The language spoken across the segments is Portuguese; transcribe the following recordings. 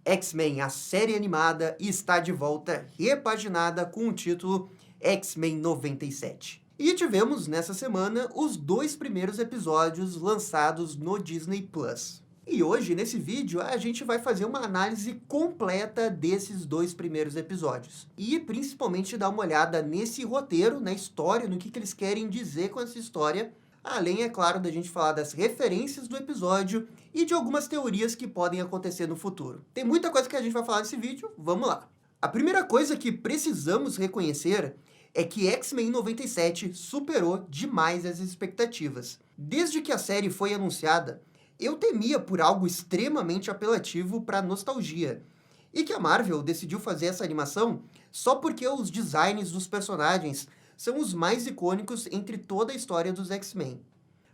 X-Men, a série animada, está de volta, repaginada com o título X-Men 97. E tivemos, nessa semana, os 2 primeiros episódios lançados no Disney Plus. E hoje, nesse vídeo, a gente vai fazer uma análise completa desses 2 primeiros episódios. E, principalmente, dar uma olhada nesse roteiro, na história, no que eles querem dizer com essa história, além, é claro, da gente falar das referências do episódio e de algumas teorias que podem acontecer no futuro. Tem muita coisa que a gente vai falar nesse vídeo, vamos lá! A primeira coisa que precisamos reconhecer é que X-Men 97 superou demais as expectativas. Desde que a série foi anunciada, eu temia por algo extremamente apelativo para nostalgia, e que a Marvel decidiu fazer essa animação só porque os designs dos personagens são os mais icônicos entre toda a história dos X-Men.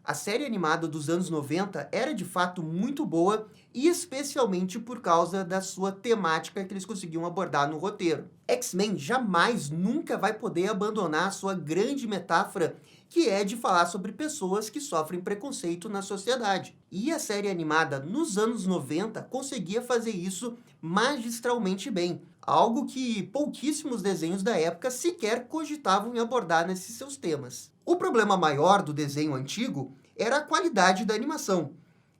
A série animada dos anos 90 era de fato muito boa, e especialmente por causa da sua temática que eles conseguiam abordar no roteiro. X-Men jamais, nunca vai poder abandonar a sua grande metáfora, que é de falar sobre pessoas que sofrem preconceito na sociedade. E a série animada nos anos 90 conseguia fazer isso magistralmente bem, algo que pouquíssimos desenhos da época sequer cogitavam em abordar nesses seus temas. O problema maior do desenho antigo era a qualidade da animação.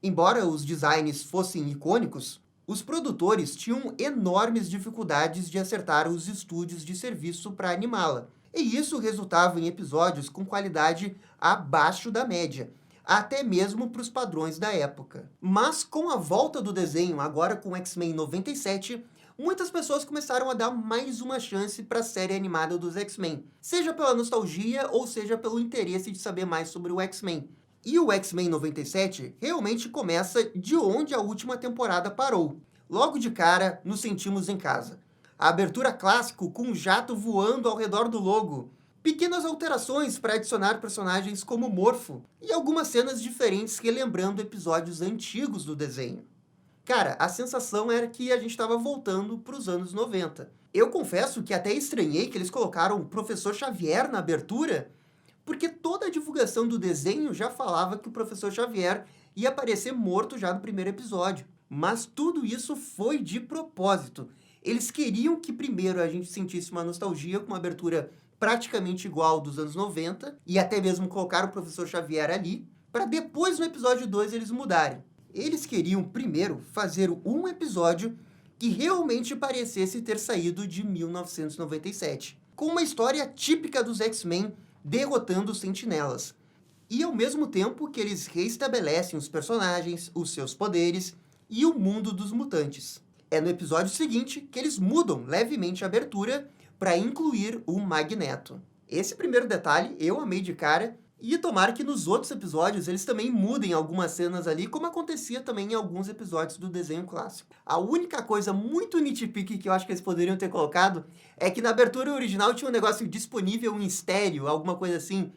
Embora os designs fossem icônicos, os produtores tinham enormes dificuldades de acertar os estúdios de serviço para animá-la. E isso resultava em episódios com qualidade abaixo da média, até mesmo para os padrões da época. Mas com a volta do desenho, agora com X-Men 97, muitas pessoas começaram a dar mais uma chance para a série animada dos X-Men, seja pela nostalgia ou seja pelo interesse de saber mais sobre o X-Men. E o X-Men 97 realmente começa de onde a última temporada parou. Logo de cara, nos sentimos em casa. A abertura clássico com um jato voando ao redor do logo, pequenas alterações para adicionar personagens como Morfo, e algumas cenas diferentes relembrando episódios antigos do desenho. Cara, a sensação era que a gente estava voltando para os anos 90. Eu confesso que até estranhei que eles colocaram o Professor Xavier na abertura, porque toda a divulgação do desenho já falava que o Professor Xavier ia aparecer morto já no primeiro episódio. Mas tudo isso foi de propósito. Eles queriam que primeiro a gente sentisse uma nostalgia com uma abertura praticamente igual dos anos 90, e até mesmo colocar o Professor Xavier ali, para depois no episódio 2 eles mudarem. Eles queriam primeiro fazer um episódio que realmente parecesse ter saído de 1997, com uma história típica dos X-Men derrotando os Sentinelas. E ao mesmo tempo que eles reestabelecem os personagens, os seus poderes e o mundo dos mutantes. É no episódio seguinte que eles mudam levemente a abertura para incluir o Magneto. Esse primeiro detalhe eu amei de cara, e tomara que nos outros episódios eles também mudem algumas cenas ali, como acontecia também em alguns episódios do desenho clássico. A única coisa muito nitpick que eu acho que eles poderiam ter colocado é que na abertura original tinha um negócio disponível em estéreo, alguma coisa assim.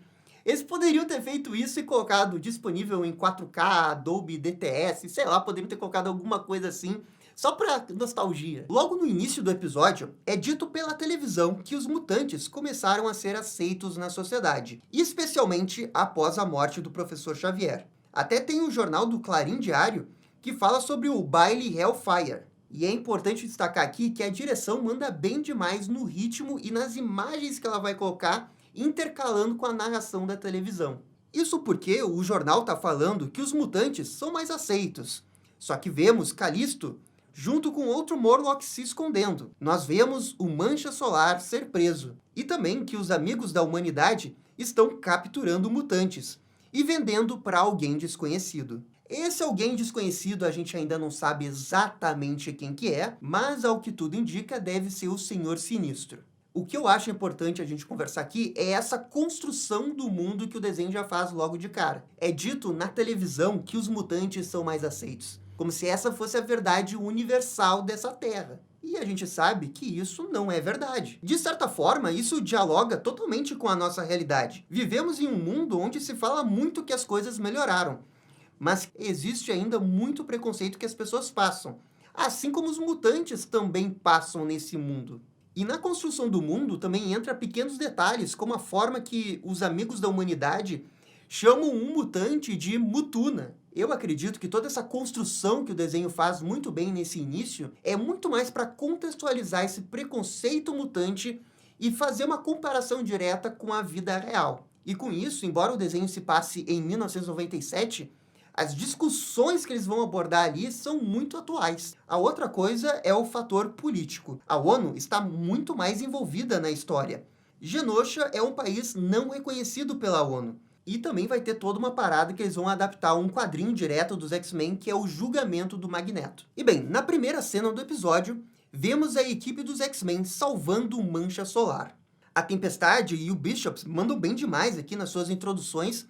Eles poderiam ter feito isso e colocado disponível em 4K, Adobe DTS, sei lá, poderiam ter colocado alguma coisa assim, só pra nostalgia. Logo no início do episódio, é dito pela televisão que os mutantes começaram a ser aceitos na sociedade, especialmente após a morte do Professor Xavier. Até tem um jornal do Clarim Diário que fala sobre o baile Hellfire. E é importante destacar aqui que a direção manda bem demais no ritmo e nas imagens que ela vai colocar, intercalando com a narração da televisão. Isso porque o jornal está falando que os mutantes são mais aceitos. Só que vemos Calisto junto com outro Morlock se escondendo. Nós vemos o Mancha Solar ser preso. E também que os amigos da humanidade estão capturando mutantes e vendendo para alguém desconhecido. Esse alguém desconhecido a gente ainda não sabe exatamente quem que é, mas ao que tudo indica deve ser o Senhor Sinistro. O que eu acho importante a gente conversar aqui é essa construção do mundo que o desenho já faz logo de cara. É dito na televisão que os mutantes são mais aceitos, como se essa fosse a verdade universal dessa Terra. E a gente sabe que isso não é verdade. De certa forma, isso dialoga totalmente com a nossa realidade. Vivemos em um mundo onde se fala muito que as coisas melhoraram, mas existe ainda muito preconceito que as pessoas passam, assim como os mutantes também passam nesse mundo. E na construção do mundo também entra pequenos detalhes, como a forma que os amigos da humanidade chamam um mutante de Mutuna. Eu acredito que toda essa construção que o desenho faz muito bem nesse início é muito mais para contextualizar esse preconceito mutante e fazer uma comparação direta com a vida real. E com isso, embora o desenho se passe em 1997, as discussões que eles vão abordar ali são muito atuais. A outra coisa é o fator político. A ONU está muito mais envolvida na história. Genosha é um país não reconhecido pela ONU. E também vai ter toda uma parada que eles vão adaptar um quadrinho direto dos X-Men, que é o julgamento do Magneto. E bem, na primeira cena do episódio, vemos a equipe dos X-Men salvando o Mancha Solar. A Tempestade e o Bishop mandam bem demais aqui nas suas introduções,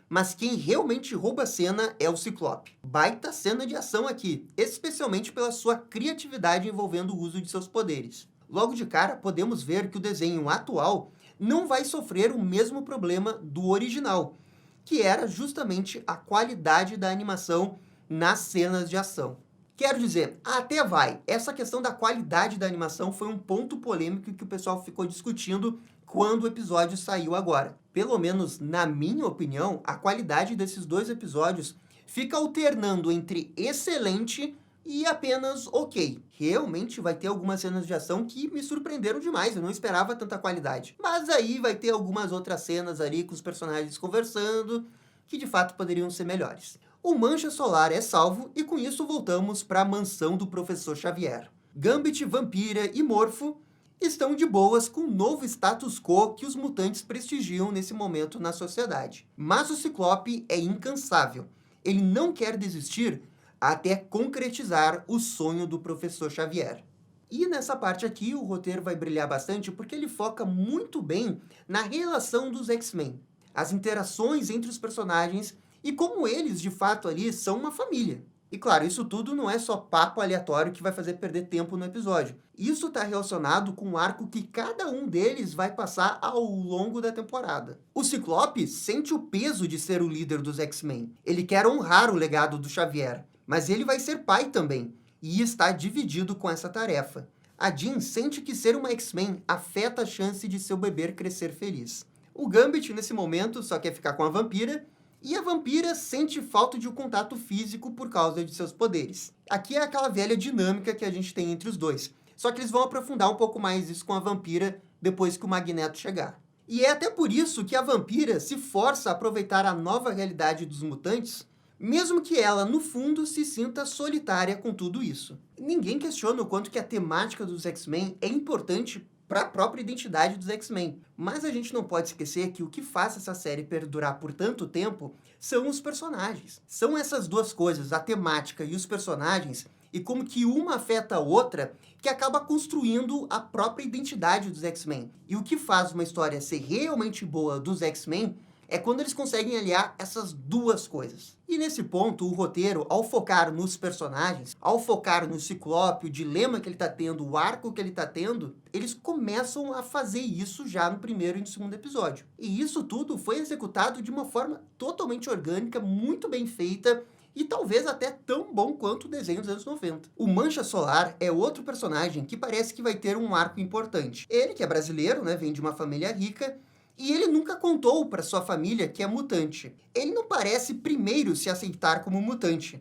mas quem realmente rouba a cena é o Ciclope. Baita cena de ação aqui, especialmente pela sua criatividade envolvendo o uso de seus poderes. Logo de cara, podemos ver que o desenho atual não vai sofrer o mesmo problema do original, que era justamente a qualidade da animação nas cenas de ação. Quero dizer, até vai. Essa questão da qualidade da animação foi um ponto polêmico que o pessoal ficou discutindo quando o episódio saiu agora. Pelo menos na minha opinião, a qualidade desses dois episódios fica alternando entre excelente e apenas ok. Realmente vai ter algumas cenas de ação que me surpreenderam demais, eu não esperava tanta qualidade. Mas aí vai ter algumas outras cenas ali com os personagens conversando, que de fato poderiam ser melhores. O Mancha Solar é salvo e com isso voltamos para a mansão do Professor Xavier. Gambit, Vampira e Morpho estão de boas com o novo status quo que os mutantes prestigiam nesse momento na sociedade. Mas o Ciclope é incansável. Ele não quer desistir até concretizar o sonho do Professor Xavier. E nessa parte aqui o roteiro vai brilhar bastante porque ele foca muito bem na relação dos X-Men, as interações entre os personagens e como eles, de fato, ali são uma família. E claro, isso tudo não é só papo aleatório que vai fazer perder tempo no episódio. Isso está relacionado com o arco que cada um deles vai passar ao longo da temporada. O Ciclope sente o peso de ser o líder dos X-Men. Ele quer honrar o legado do Xavier, mas ele vai ser pai também, e está dividido com essa tarefa. A Jean sente que ser uma X-Men afeta a chance de seu bebê crescer feliz. O Gambit, nesse momento, só quer ficar com a Vampira, e a Vampira sente falta de um contato físico por causa de seus poderes. Aqui é aquela velha dinâmica que a gente tem entre os dois. Só que eles vão aprofundar um pouco mais isso com a Vampira depois que o Magneto chegar. E é até por isso que a Vampira se força a aproveitar a nova realidade dos mutantes, mesmo que ela, no fundo, se sinta solitária com tudo isso. Ninguém questiona o quanto que a temática dos X-Men é importante para a própria identidade dos X-Men. Mas a gente não pode esquecer que o que faz essa série perdurar por tanto tempo são os personagens. São essas duas coisas, a temática e os personagens, e como que uma afeta a outra, que acaba construindo a própria identidade dos X-Men. E o que faz uma história ser realmente boa dos X-Men é quando eles conseguem aliar essas duas coisas. E nesse ponto, o roteiro, ao focar nos personagens, ao focar no Ciclope, o dilema que ele está tendo, o arco que ele está tendo, eles começam a fazer isso já no primeiro e no segundo episódio. E isso tudo foi executado de uma forma totalmente orgânica, muito bem feita, e talvez até tão bom quanto o desenho dos anos 90. O Mancha Solar é outro personagem que parece que vai ter um arco importante. Ele, que é brasileiro, né, vem de uma família rica, e ele nunca contou para sua família que é mutante. Ele não parece primeiro se aceitar como mutante,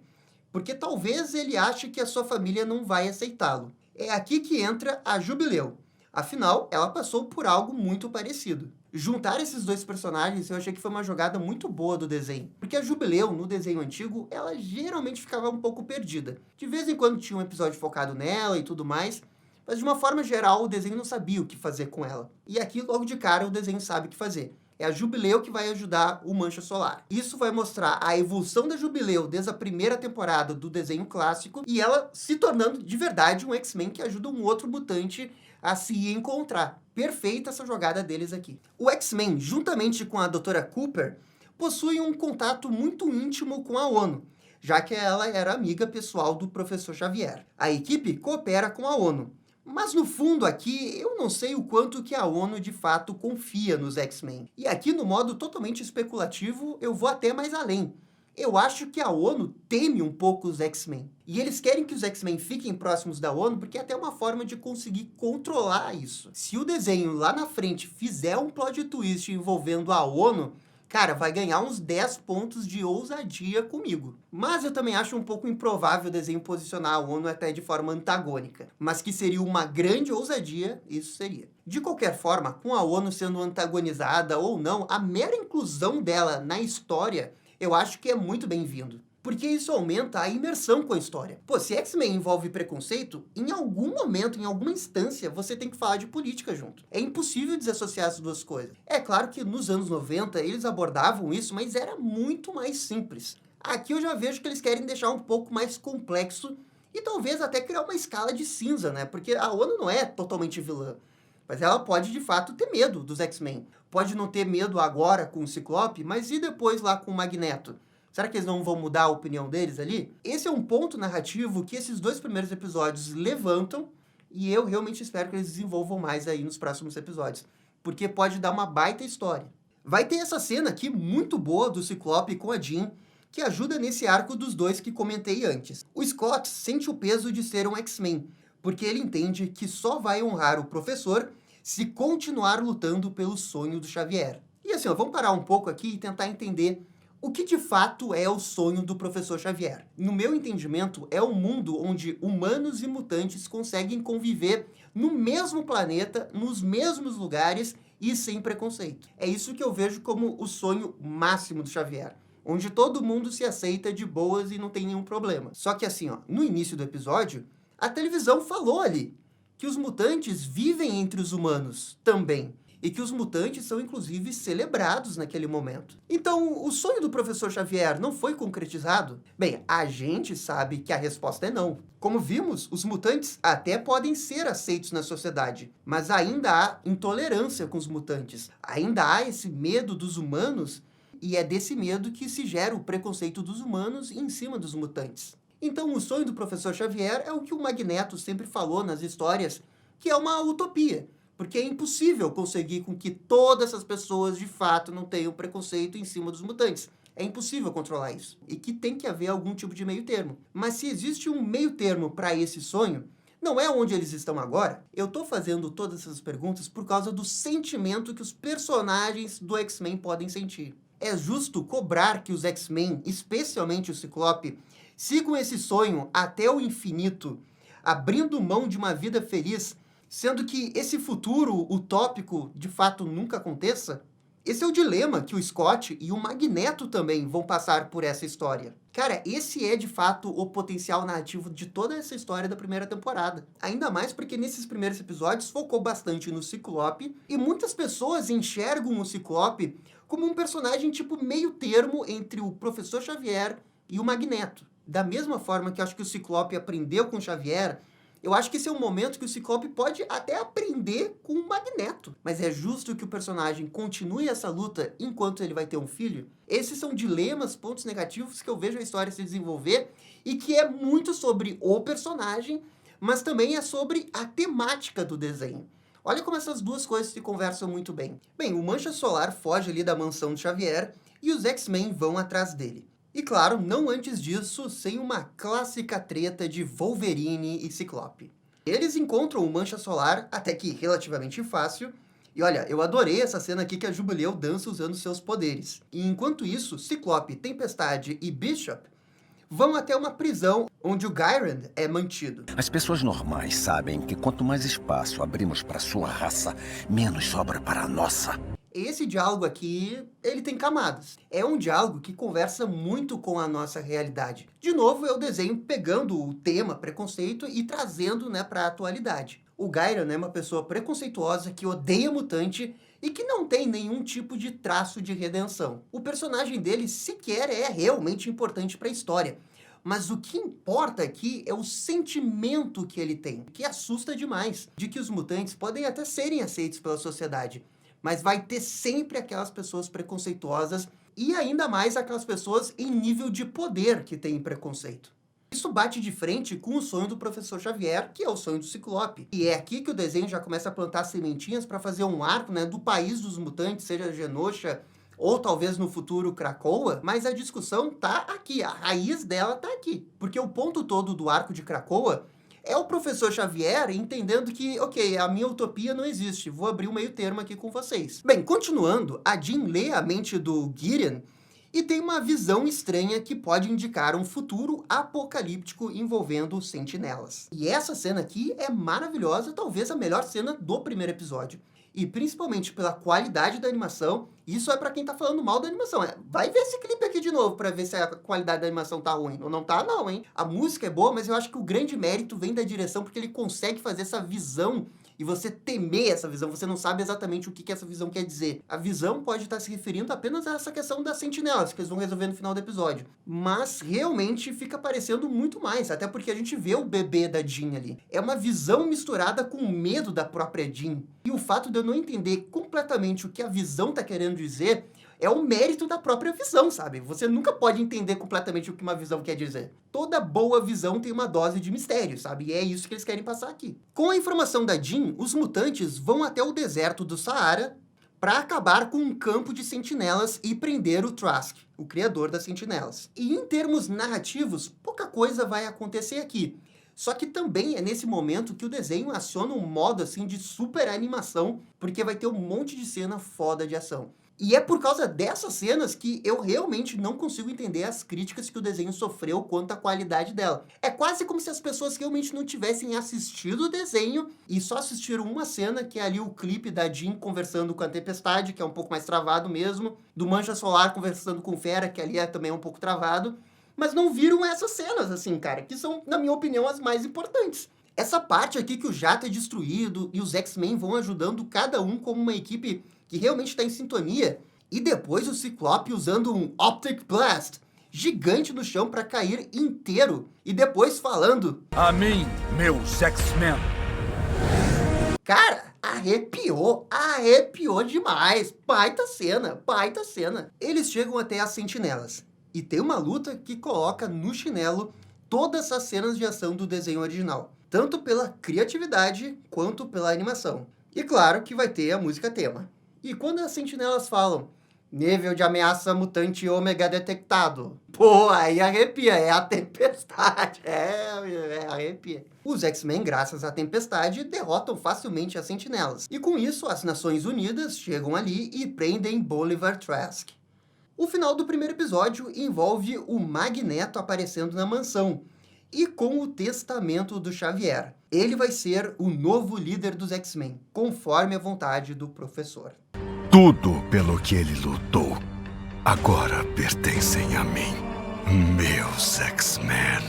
porque talvez ele ache que a sua família não vai aceitá-lo. É aqui que entra a Jubileu. Afinal, ela passou por algo muito parecido. Juntar esses dois personagens eu achei que foi uma jogada muito boa do desenho, porque a Jubileu, no desenho antigo, ela geralmente ficava um pouco perdida. De vez em quando tinha um episódio focado nela e tudo mais, mas de uma forma geral o desenho não sabia o que fazer com ela. E aqui, logo de cara, o desenho sabe o que fazer. É a Jubileu que vai ajudar o Mancha Solar. Isso vai mostrar a evolução da Jubileu desde a primeira temporada do desenho clássico e ela se tornando de verdade um X-Men que ajuda um outro mutante a se encontrar. Perfeita essa jogada deles aqui. O X-Men, juntamente com a Dra. Cooper, possui um contato muito íntimo com a ONU, já que ela era amiga pessoal do Professor Xavier. A equipe coopera com a ONU. Mas no fundo aqui, eu não sei o quanto que a ONU de fato confia nos X-Men. E aqui no modo totalmente especulativo, eu vou até mais além. Eu acho que a ONU teme um pouco os X-Men. E eles querem que os X-Men fiquem próximos da ONU porque é até uma forma de conseguir controlar isso. Se o desenho lá na frente fizer um plot twist envolvendo a ONU, cara, vai ganhar uns 10 pontos de ousadia comigo. Mas eu também acho um pouco improvável o desenho posicionar a ONU até de forma antagônica. Mas que seria uma grande ousadia, isso seria. De qualquer forma, com a ONU sendo antagonizada ou não, a mera inclusão dela na história, eu acho que é muito bem-vindo. Porque isso aumenta a imersão com a história. Pô, se X-Men envolve preconceito, em algum momento, em alguma instância, você tem que falar de política junto. É impossível desassociar as duas coisas. É claro que nos anos 90 eles abordavam isso, mas era muito mais simples. Aqui eu já vejo que eles querem deixar um pouco mais complexo e talvez até criar uma escala de cinza, né? Porque a ONU não é totalmente vilã. Mas ela pode, de fato, ter medo dos X-Men. Pode não ter medo agora com o Ciclope, mas e depois lá com o Magneto? Será que eles não vão mudar a opinião deles ali? Esse é um ponto narrativo que esses 2 primeiros episódios levantam e eu realmente espero que eles desenvolvam mais aí nos próximos episódios, porque pode dar uma baita história. Vai ter essa cena aqui muito boa do Ciclope com a Jean, que ajuda nesse arco dos dois que comentei antes. O Scott sente o peso de ser um X-Men, porque ele entende que só vai honrar o professor se continuar lutando pelo sonho do Xavier. E assim, ó, vamos parar um pouco aqui e tentar entender o que de fato é o sonho do professor Xavier. No meu entendimento, é um mundo onde humanos e mutantes conseguem conviver no mesmo planeta, nos mesmos lugares e sem preconceito. É isso que eu vejo como o sonho máximo do Xavier, onde todo mundo se aceita de boas e não tem nenhum problema. Só que assim, ó, no início do episódio, a televisão falou ali que os mutantes vivem entre os humanos também. E que os mutantes são, inclusive, celebrados naquele momento. Então, o sonho do professor Xavier não foi concretizado? Bem, a gente sabe que a resposta é não. Como vimos, os mutantes até podem ser aceitos na sociedade, mas ainda há intolerância com os mutantes. Ainda há esse medo dos humanos, e é desse medo que se gera o preconceito dos humanos em cima dos mutantes. Então, o sonho do professor Xavier é o que o Magneto sempre falou nas histórias, que é uma utopia. Porque é impossível conseguir com que todas essas pessoas, de fato, não tenham preconceito em cima dos mutantes. É impossível controlar isso. E que tem que haver algum tipo de meio termo. Mas se existe um meio termo para esse sonho, não é onde eles estão agora? Eu tô fazendo todas essas perguntas por causa do sentimento que os personagens do X-Men podem sentir. É justo cobrar que os X-Men, especialmente o Ciclope, sigam esse sonho até o infinito, abrindo mão de uma vida feliz, sendo que esse futuro utópico de fato nunca aconteça? Esse é o dilema que o Scott e o Magneto também vão passar por essa história. Cara, esse é de fato o potencial narrativo de toda essa história da primeira temporada. Ainda mais porque nesses primeiros episódios focou bastante no Ciclope e muitas pessoas enxergam o Ciclope como um personagem tipo meio termo entre o Professor Xavier e o Magneto. Da mesma forma que eu acho que o Ciclope aprendeu com o Xavier, eu acho que esse é um momento que o Ciclope pode até aprender com o Magneto. Mas é justo que o personagem continue essa luta enquanto ele vai ter um filho? Esses são dilemas, pontos negativos que eu vejo a história se desenvolver e que é muito sobre o personagem, mas também é sobre a temática do desenho. Olha como essas duas coisas se conversam muito bem. Bem, o Mancha Solar foge ali da mansão de Xavier e os X-Men vão atrás dele. E claro, não antes disso, sem uma clássica treta de Wolverine e Ciclope. Eles encontram o Mancha Solar, até que relativamente fácil, e olha, eu adorei essa cena aqui que a Jubileu dança usando seus poderes. E enquanto isso, Ciclope, Tempestade e Bishop vão até uma prisão onde o Gyrand é mantido. As pessoas normais sabem que quanto mais espaço abrimos para sua raça, menos sobra para a nossa. Esse diálogo aqui, ele tem camadas. É um diálogo que conversa muito com a nossa realidade. De novo, é o desenho pegando o tema preconceito e trazendo, né, para a atualidade. O Gairan é uma pessoa preconceituosa que odeia mutante e que não tem nenhum tipo de traço de redenção. O personagem dele sequer é realmente importante para a história. Mas o que importa aqui é o sentimento que ele tem, que assusta demais, de que os mutantes podem até serem aceitos pela sociedade, mas vai ter sempre aquelas pessoas preconceituosas e ainda mais aquelas pessoas em nível de poder que têm preconceito. Isso bate de frente com o sonho do professor Xavier, que é o sonho do Ciclope. E é aqui que o desenho já começa a plantar sementinhas para fazer um arco, né, do país dos mutantes, seja Genosha ou talvez no futuro Krakoa, mas a discussão tá aqui, a raiz dela tá aqui. Porque o ponto todo do arco de Krakoa É o professor Xavier entendendo que, ok, a minha utopia não existe, vou abrir um meio termo aqui com vocês. Bem, continuando, a Jean lê a mente do Gideon e tem uma visão estranha que pode indicar um futuro apocalíptico envolvendo sentinelas. E essa cena aqui é maravilhosa, talvez a melhor cena do primeiro episódio. E principalmente pela qualidade da animação, isso é pra quem tá falando mal da animação. Vai ver esse clipe aqui de novo pra ver se a qualidade da animação tá ruim. Ou não tá não, hein? A música é boa, mas eu acho que o grande mérito vem da direção, porque ele consegue fazer essa visão e você temer essa visão. Você não sabe exatamente o que essa visão quer dizer. A visão pode estar se referindo apenas a essa questão das sentinelas, que eles vão resolver no final do episódio. Mas realmente fica parecendo muito mais, até porque a gente vê o bebê da Jean ali. É uma visão misturada com o medo da própria Jean. E o fato de eu não entender completamente o que a visão tá querendo dizer é o mérito da própria visão, sabe? Você nunca pode entender completamente o que uma visão quer dizer. Toda boa visão tem uma dose de mistério, sabe? E é isso que eles querem passar aqui. Com a informação da Jean, os mutantes vão até o deserto do Saara para acabar com um campo de sentinelas e prender o Trask, o criador das sentinelas. E em termos narrativos, pouca coisa vai acontecer aqui. Só que também é nesse momento que o desenho aciona um modo assim de super animação, porque vai ter um monte de cena foda de ação. E é por causa dessas cenas que eu realmente não consigo entender as críticas que o desenho sofreu quanto à qualidade dela. É quase como se as pessoas realmente não tivessem assistido o desenho e só assistiram uma cena, que é ali o clipe da Jean conversando com a Tempestade, que é um pouco mais travado mesmo, do Mancha Solar conversando com o Fera, que ali é também um pouco travado, mas não viram essas cenas, assim, cara, que são, na minha opinião, as mais importantes. Essa parte aqui que o jato é destruído e os X-Men vão ajudando cada um como uma equipe que realmente está em sintonia, e depois o Ciclope usando um Optic Blast gigante no chão para cair inteiro, e depois falando: "A mim, meus X-Men." Cara, arrepiou demais. Baita cena, baita cena. Eles chegam até as sentinelas, e tem uma luta que coloca no chinelo todas as cenas de ação do desenho original, tanto pela criatividade quanto pela animação. E claro que vai ter a música tema. E quando as sentinelas falam nível de ameaça mutante ômega detectado, pô, aí arrepia, é a Tempestade, arrepia. Os X-Men, graças à Tempestade, derrotam facilmente as sentinelas. E com isso, as Nações Unidas chegam ali e prendem Bolivar Trask. O final do primeiro episódio envolve o Magneto aparecendo na mansão, e com o testamento do Xavier. Ele vai ser o novo líder dos X-Men, conforme a vontade do professor. Tudo pelo que ele lutou agora pertencem a mim, meus X-Men.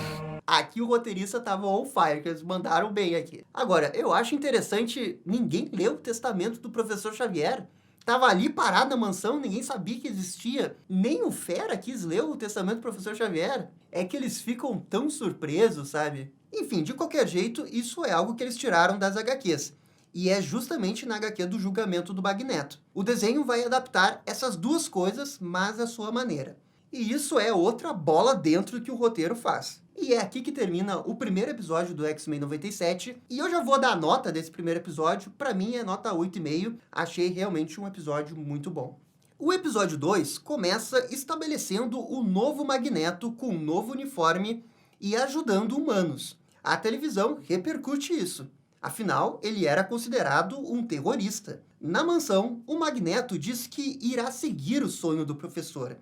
Aqui o roteirista tava on fire, que eles mandaram bem aqui. Agora, eu acho interessante, ninguém leu o testamento do professor Xavier. Tava ali parado na mansão, ninguém sabia que existia. Nem o Fera quis ler o testamento do professor Xavier. É que eles ficam tão surpresos, sabe? Enfim, de qualquer jeito, isso é algo que eles tiraram das HQs. E é justamente na HQ do julgamento do Magneto. O desenho vai adaptar essas duas coisas, mas à sua maneira. E isso é outra bola dentro que o roteiro faz. E é aqui que termina o primeiro episódio do X-Men 97. E eu já vou dar a nota desse primeiro episódio. Pra mim é nota 8,5. Achei realmente um episódio muito bom. O episódio 2 começa estabelecendo o novo Magneto com um novo uniforme e ajudando humanos. A televisão repercute isso. Afinal, ele era considerado um terrorista. Na mansão, o Magneto diz que irá seguir o sonho do professor.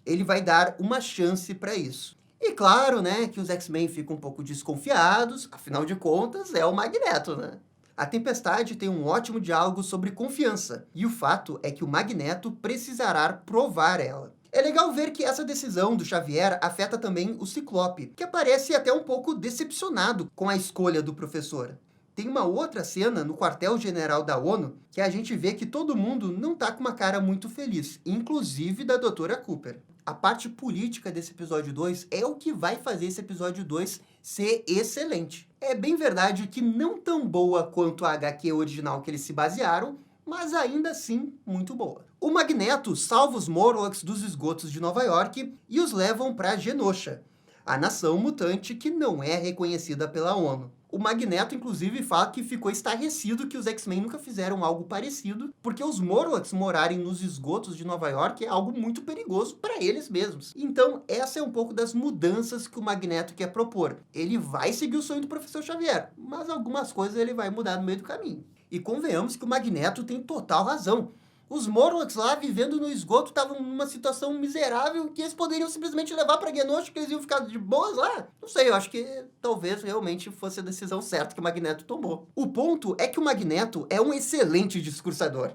Ele vai dar uma chance para isso. E claro, né, que os X-Men ficam um pouco desconfiados, afinal de contas, é o Magneto, né? A Tempestade tem um ótimo diálogo sobre confiança, e o fato é que o Magneto precisará provar ela. É legal ver que essa decisão do Xavier afeta também o Ciclope, que parece até um pouco decepcionado com a escolha do professor. Tem uma outra cena no quartel-general da ONU que a gente vê que todo mundo não tá com uma cara muito feliz, inclusive da Dra. Cooper. A parte política desse episódio 2 é o que vai fazer esse episódio 2 ser excelente. É bem verdade que não tão boa quanto a HQ original que eles se basearam, mas ainda assim muito boa. O Magneto salva os Morlocks dos esgotos de Nova York e os levam para Genosha, a nação mutante que não é reconhecida pela ONU. O Magneto, inclusive, fala que ficou estarrecido que os X-Men nunca fizeram algo parecido, porque os Morlocks morarem nos esgotos de Nova York é algo muito perigoso para eles mesmos. Então, essa é um pouco das mudanças que o Magneto quer propor. Ele vai seguir o sonho do Professor Xavier, mas algumas coisas ele vai mudar no meio do caminho. E convenhamos que o Magneto tem total razão. Os Morlocks lá, vivendo no esgoto, estavam numa situação miserável que eles poderiam simplesmente levar pra Genosha, que eles iam ficar de boas lá. Não sei, eu acho que talvez realmente fosse a decisão certa que o Magneto tomou. O ponto é que o Magneto é um excelente discursador.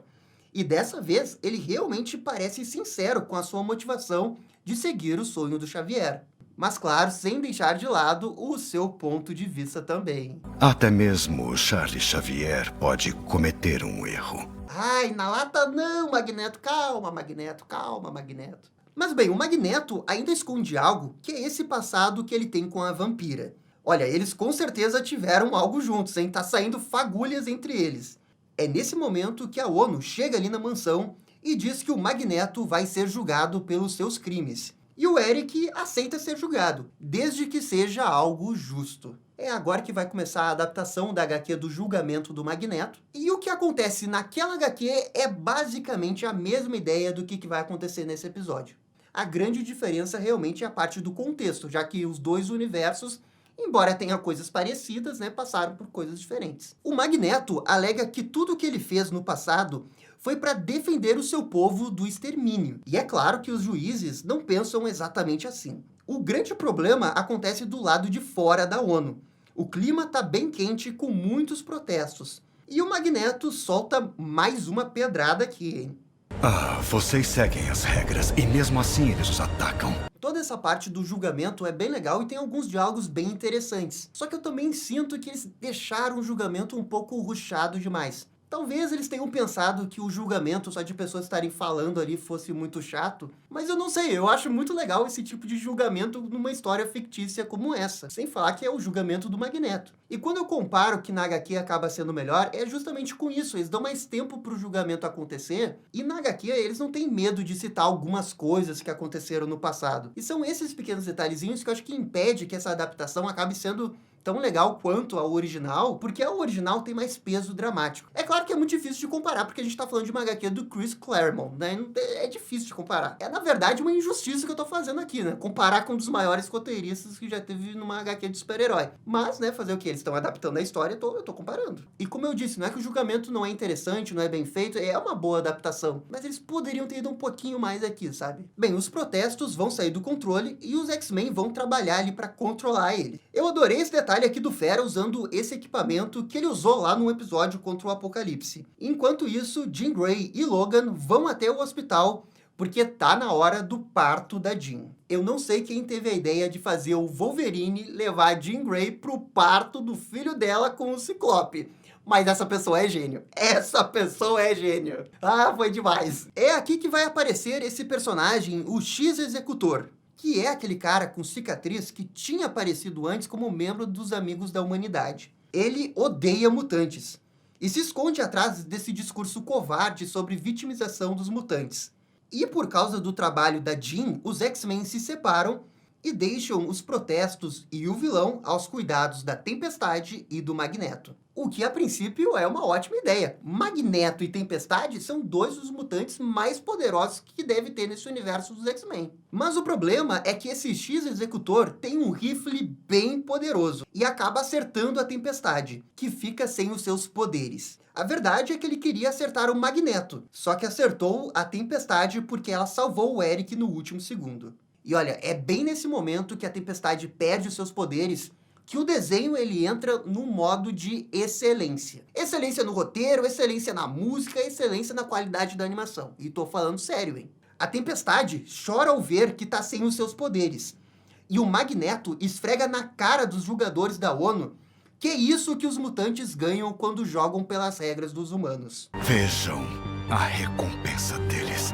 E dessa vez, ele realmente parece sincero com a sua motivação de seguir o sonho do Xavier. Mas claro, sem deixar de lado o seu ponto de vista também. Até mesmo Charles Xavier pode cometer um erro. Ai, na lata não, Magneto, calma, Magneto, calma, Magneto. Mas bem, o Magneto ainda esconde algo, que é esse passado que ele tem com a vampira. Olha, eles com certeza tiveram algo juntos, hein? Tá saindo fagulhas entre eles. É nesse momento que a ONU chega ali na mansão e diz que o Magneto vai ser julgado pelos seus crimes. E o Eric aceita ser julgado, desde que seja algo justo. É agora que vai começar a adaptação da HQ do julgamento do Magneto. E o que acontece naquela HQ é basicamente a mesma ideia do que vai acontecer nesse episódio. A grande diferença realmente é a parte do contexto, já que os dois universos, embora tenham coisas parecidas, passaram por coisas diferentes. O Magneto alega que tudo o que ele fez no passado foi para defender o seu povo do extermínio. E é claro que os juízes não pensam exatamente assim. O grande problema acontece do lado de fora da ONU. O clima tá bem quente com muitos protestos. E o Magneto solta mais uma pedrada aqui, hein? Vocês seguem as regras e mesmo assim eles os atacam. Toda essa parte do julgamento é bem legal e tem alguns diálogos bem interessantes. Só que eu também sinto que eles deixaram o julgamento um pouco rushado demais. Talvez eles tenham pensado que o julgamento só de pessoas estarem falando ali fosse muito chato, mas eu não sei, eu acho muito legal esse tipo de julgamento numa história fictícia como essa, sem falar que é o julgamento do Magneto. E quando eu comparo que na HQ acaba sendo melhor, é justamente com isso, eles dão mais tempo pro julgamento acontecer, e na HQ eles não têm medo de citar algumas coisas que aconteceram no passado. E são esses pequenos detalhezinhos que eu acho que impede que essa adaptação acabe sendo tão legal quanto a original, porque a original tem mais peso dramático. É claro que é muito difícil de comparar, porque a gente tá falando de uma HQ do Chris Claremont, né? É difícil de comparar. É, na verdade, uma injustiça que eu tô fazendo aqui, né? Comparar com um dos maiores roteiristas que já teve numa HQ de super-herói. Mas, né, fazer o quê? Eles estão adaptando a história, eu tô comparando. E como eu disse, não é que o julgamento não é interessante, não é bem feito, é uma boa adaptação. Mas eles poderiam ter ido um pouquinho mais aqui, sabe? Bem, os protestos vão sair do controle e os X-Men vão trabalhar ali pra controlar ele. Eu adorei esse detalhe aqui do Fera usando esse equipamento que ele usou lá no episódio contra o Apocalipse. Enquanto isso, Jean Grey e Logan vão até o hospital porque tá na hora do parto da Jean. Eu não sei quem teve a ideia de fazer o Wolverine levar a Jean Grey pro parto do filho dela com o Ciclope. Mas essa pessoa é gênio. Essa pessoa é gênio. Foi demais. É aqui que vai aparecer esse personagem, o X-Executor, que é aquele cara com cicatriz que tinha aparecido antes como membro dos Amigos da Humanidade. Ele odeia mutantes e se esconde atrás desse discurso covarde sobre vitimização dos mutantes. E por causa do trabalho da Jean, os X-Men se separam e deixam os protestos e o vilão aos cuidados da Tempestade e do Magneto. O que, a princípio, é uma ótima ideia. Magneto e Tempestade são dois dos mutantes mais poderosos que deve ter nesse universo dos X-Men. Mas o problema é que esse X-Executor tem um rifle bem poderoso e acaba acertando a Tempestade, que fica sem os seus poderes. A verdade é que ele queria acertar o Magneto, só que acertou a Tempestade porque ela salvou o Eric no último segundo. E olha, é bem nesse momento que a Tempestade perde os seus poderes que o desenho ele entra num modo de excelência. Excelência no roteiro, excelência na música, excelência na qualidade da animação. E tô falando sério, hein? A Tempestade chora ao ver que tá sem os seus poderes. E o Magneto esfrega na cara dos julgadores da ONU que é isso que os mutantes ganham quando jogam pelas regras dos humanos. Vejam a recompensa deles.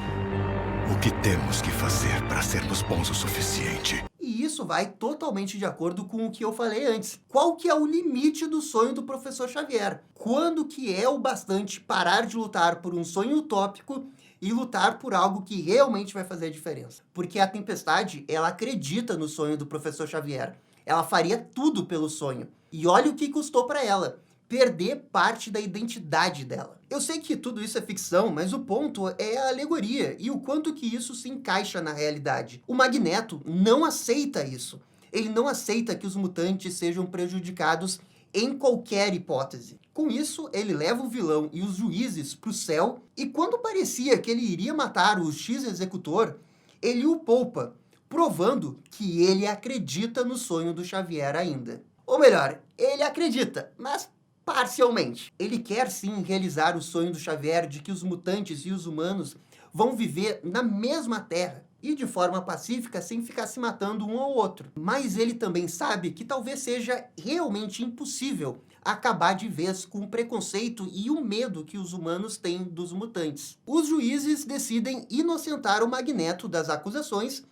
O que temos que fazer para sermos bons o suficiente? E isso vai totalmente de acordo com o que eu falei antes. Qual que é o limite do sonho do Professor Xavier? Quando que é o bastante parar de lutar por um sonho utópico e lutar por algo que realmente vai fazer a diferença? Porque a Tempestade, ela acredita no sonho do Professor Xavier. Ela faria tudo pelo sonho. E olha o que custou para ela. Perder parte da identidade dela. Eu sei que tudo isso é ficção, mas o ponto é a alegoria e o quanto que isso se encaixa na realidade. O Magneto não aceita isso. Ele não aceita que os mutantes sejam prejudicados em qualquer hipótese. Com isso, ele leva o vilão e os juízes para o céu, e quando parecia que ele iria matar o X-Executor, ele o poupa, provando que ele acredita no sonho do Xavier ainda. Ou melhor, ele acredita, mas parcialmente. Ele quer sim realizar o sonho do Xavier de que os mutantes e os humanos vão viver na mesma Terra e de forma pacífica, sem ficar se matando um ao outro. Mas ele também sabe que talvez seja realmente impossível acabar de vez com o preconceito e o medo que os humanos têm dos mutantes. Os juízes decidem inocentar o Magneto das acusações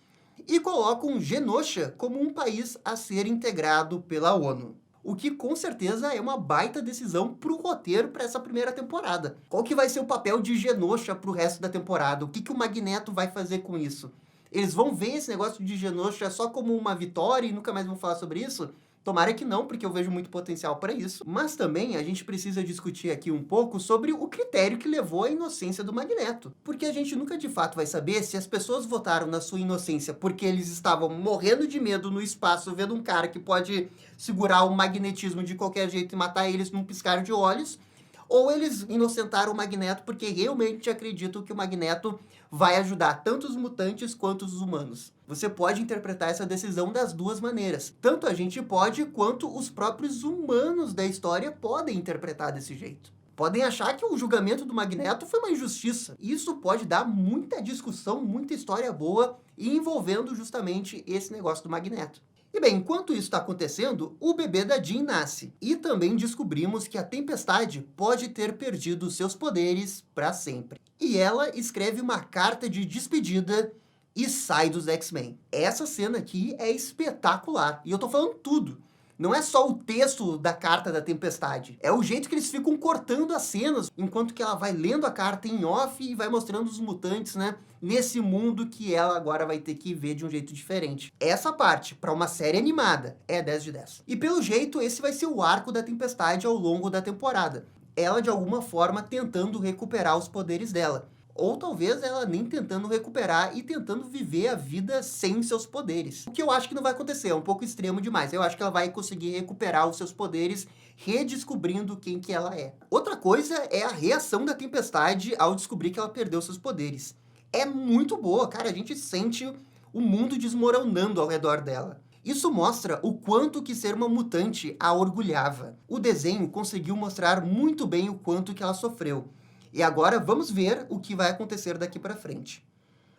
e colocam Genosha como um país a ser integrado pela ONU. O que com certeza é uma baita decisão pro roteiro para essa primeira temporada. Qual que vai ser o papel de Genosha pro resto da temporada? O que o Magneto vai fazer com isso? Eles vão ver esse negócio de Genosha só como uma vitória e nunca mais vão falar sobre isso? Tomara que não, porque eu vejo muito potencial para isso. Mas também a gente precisa discutir aqui um pouco sobre o critério que levou à inocência do Magneto. Porque a gente nunca de fato vai saber se as pessoas votaram na sua inocência porque eles estavam morrendo de medo no espaço, vendo um cara que pode segurar o magnetismo de qualquer jeito e matar eles num piscar de olhos, ou eles inocentaram o Magneto porque realmente acreditam que o Magneto vai ajudar tanto os mutantes quanto os humanos. Você pode interpretar essa decisão das duas maneiras. Tanto a gente pode, quanto os próprios humanos da história podem interpretar desse jeito. Podem achar que o julgamento do Magneto foi uma injustiça. Isso pode dar muita discussão, muita história boa, envolvendo justamente esse negócio do Magneto. E bem, enquanto isso está acontecendo, o bebê da Jean nasce. E também descobrimos que a Tempestade pode ter perdido seus poderes para sempre. E ela escreve uma carta de despedida e sai dos X-Men. Essa cena aqui é espetacular. E eu tô falando tudo. Não é só o texto da carta da Tempestade. É o jeito que eles ficam cortando as cenas, enquanto que ela vai lendo a carta em off e vai mostrando os mutantes, né? Nesse mundo que ela agora vai ter que ver de um jeito diferente. Essa parte, para uma série animada, é 10 de 10. E pelo jeito, esse vai ser o arco da Tempestade ao longo da temporada. Ela, de alguma forma, tentando recuperar os poderes dela. Ou talvez ela nem tentando recuperar e tentando viver a vida sem seus poderes. O que eu acho que não vai acontecer, é um pouco extremo demais. Eu acho que ela vai conseguir recuperar os seus poderes, redescobrindo quem que ela é. Outra coisa é a reação da Tempestade ao descobrir que ela perdeu seus poderes. É muito boa, cara, a gente sente o mundo desmoronando ao redor dela. Isso mostra o quanto que ser uma mutante a orgulhava. O desenho conseguiu mostrar muito bem o quanto que ela sofreu. E agora vamos ver o que vai acontecer daqui para frente.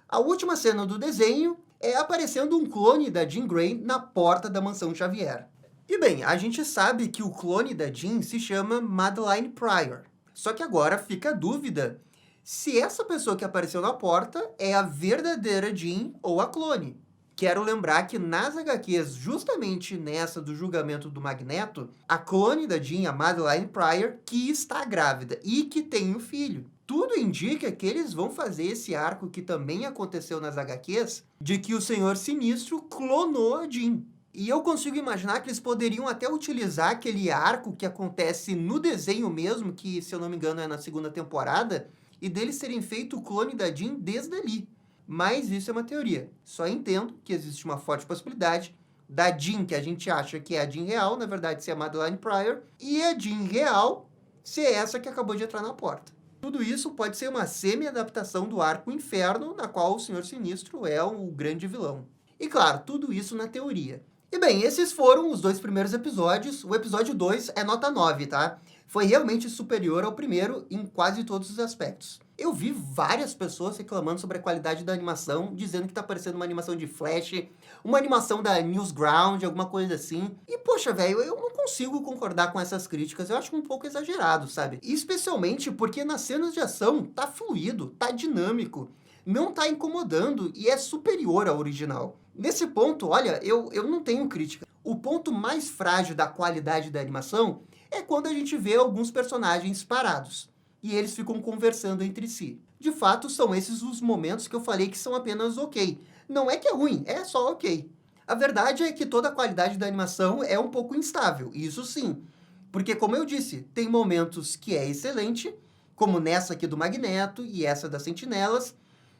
A última cena do desenho é aparecendo um clone da Jean Grey na porta da mansão Xavier. E bem, a gente sabe que o clone da Jean se chama Madeline Pryor. Só que agora fica a dúvida se essa pessoa que apareceu na porta é a verdadeira Jean ou a clone. Quero lembrar que nas HQs, justamente nessa do julgamento do Magneto, a clone da Jean, a Madeline Pryor, que está grávida e que tem um filho. Tudo indica que eles vão fazer esse arco que também aconteceu nas HQs, de que o Senhor Sinistro clonou a Jean. E eu consigo imaginar que eles poderiam até utilizar aquele arco que acontece no desenho mesmo, que, se eu não me engano, é na segunda temporada, e deles terem feito o clone da Jean desde ali. Mas isso é uma teoria. Só entendo que existe uma forte possibilidade da Jean, que a gente acha que é a Jean real, na verdade ser a Madeline Pryor, e a Jean real ser essa que acabou de entrar na porta. Tudo isso pode ser uma semi-adaptação do arco Inferno, na qual o Senhor Sinistro é o grande vilão. E claro, tudo isso na teoria. E bem, esses foram os 2 primeiros episódios. O episódio 2 é nota 9, tá? Foi realmente superior ao primeiro em quase todos os aspectos. Eu vi várias pessoas reclamando sobre a qualidade da animação, dizendo que tá parecendo uma animação de Flash, uma animação da Newsground, alguma coisa assim. E, poxa, velho, eu não consigo concordar com essas críticas. Eu acho um pouco exagerado, sabe? Especialmente porque nas cenas de ação tá fluido, tá dinâmico, não tá incomodando e é superior ao original. Nesse ponto, olha, eu não tenho crítica. O ponto mais frágil da qualidade da animação é quando a gente vê alguns personagens parados e eles ficam conversando entre si. De fato, são esses os momentos que eu falei que são apenas ok. Não é que é ruim, é só ok. A verdade é que toda a qualidade da animação é um pouco instável, isso sim. Porque, como eu disse, tem momentos que é excelente, como nessa aqui do Magneto e essa das Sentinelas,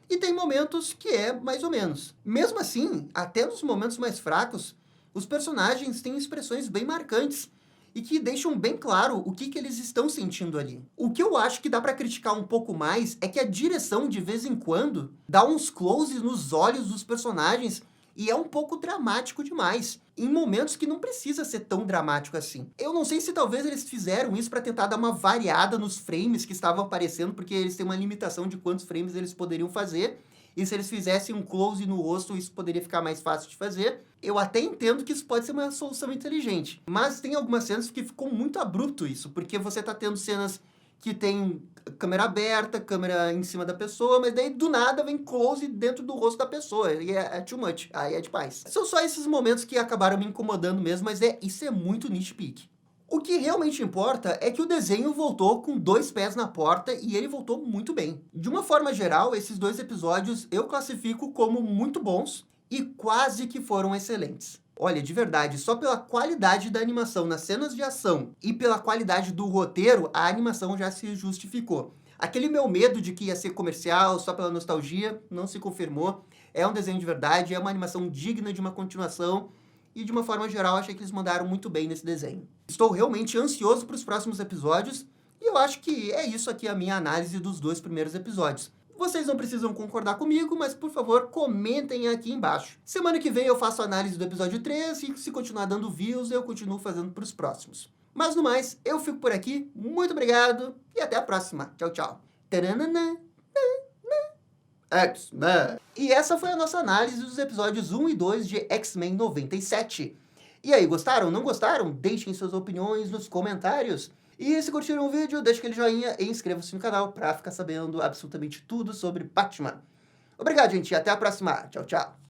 e tem momentos que é mais ou menos. Mesmo assim, até nos momentos mais fracos, os personagens têm expressões bem marcantes e que deixam bem claro o que eles estão sentindo ali. O que eu acho que dá pra criticar um pouco mais é que a direção, de vez em quando, dá uns closes nos olhos dos personagens e é um pouco dramático demais, em momentos que não precisa ser tão dramático assim. Eu não sei se talvez eles fizeram isso pra tentar dar uma variada nos frames que estavam aparecendo, porque eles têm uma limitação de quantos frames eles poderiam fazer, e se eles fizessem um close no rosto, isso poderia ficar mais fácil de fazer. Eu até entendo que isso pode ser uma solução inteligente, mas tem algumas cenas que ficou muito abrupto isso, porque você tá tendo cenas que tem câmera aberta, câmera em cima da pessoa, mas daí do nada vem close dentro do rosto da pessoa, e é too much, aí é demais. São só esses momentos que acabaram me incomodando mesmo, mas isso é muito nitpick. O que realmente importa é que o desenho voltou com 2 pés na porta e ele voltou muito bem. De uma forma geral, esses 2 episódios eu classifico como muito bons e quase que foram excelentes. Olha, de verdade, só pela qualidade da animação nas cenas de ação e pela qualidade do roteiro, a animação já se justificou. Aquele meu medo de que ia ser comercial só pela nostalgia não se confirmou. É um desenho de verdade, é uma animação digna de uma continuação. E, de uma forma geral, achei que eles mandaram muito bem nesse desenho. Estou realmente ansioso para os próximos episódios, e eu acho que é isso aqui a minha análise dos 2 primeiros episódios. Vocês não precisam concordar comigo, mas, por favor, comentem aqui embaixo. Semana que vem eu faço a análise do episódio 3, e se continuar dando views, eu continuo fazendo para os próximos. Mas, no mais, eu fico por aqui. Muito obrigado, e até a próxima. Tchau, tchau. Taranana. X-Men. E essa foi a nossa análise dos episódios 1 e 2 de X-Men 97. E aí, gostaram? Não gostaram? Deixem suas opiniões nos comentários. E se curtiram o vídeo, deixe aquele joinha e inscreva-se no canal para ficar sabendo absolutamente tudo sobre Batman. Obrigado, gente. Até a próxima. Tchau, tchau.